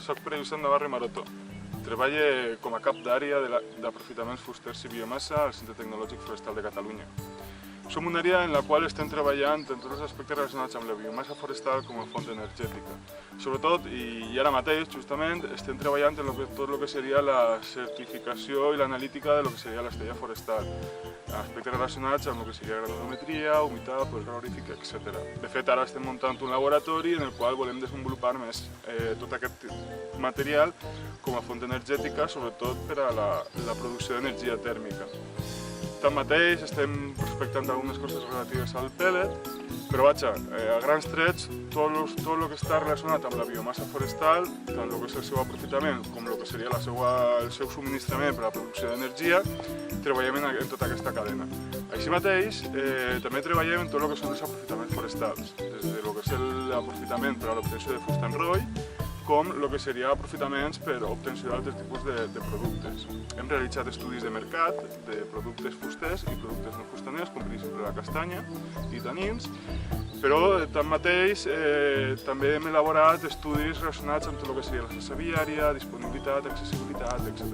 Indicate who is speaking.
Speaker 1: soc periodista en Navarra i Maroto. Treballo com a cap d'àrea d'aprofitaments fusters i biomassa al Centre Tecnològic Forestal de Catalunya. Som una àrea en la qual estem treballant en tots els aspectes relacionats amb la biomassa forestal com a font energètica. Sobretot, i ara mateix, justament, estem treballant en tot el que seria la certificació i l'analítica de lo que seria l'estrella forestal. Aspectes relacionats amb el que seria granulometria, humitat, pols calorífic, etc. De fet, ara estem muntant un laboratori en el qual volem desenvolupar més tot aquest material com a font energètica, sobretot per a la producció d'energia tèrmica. Tanmateix, estem prospectant algunes coses relatives al pèl·let, però vaja, a grans trets, tot el que està relacionat amb la biomassa forestal, tant el que és el seu aprofitament com el que seria el seu subministrament per a la producció d'energia, treballem en tota aquesta cadena. Així mateix, també treballem en tot el que són els aprofitaments forestals, des del que és l'aprofitament per a l'obtenció de fusta en roll, com el que seria aprofitaments per a obtenció d'altres tipus de productes. Hem realitzat estudis de mercat de productes fusters i productes no fustaners, com per exemple la castanya i tanins, però tanmateix també hem elaborat estudis relacionats amb tot el que seria la xarxa viària, disponibilitat, accessibilitat, etc.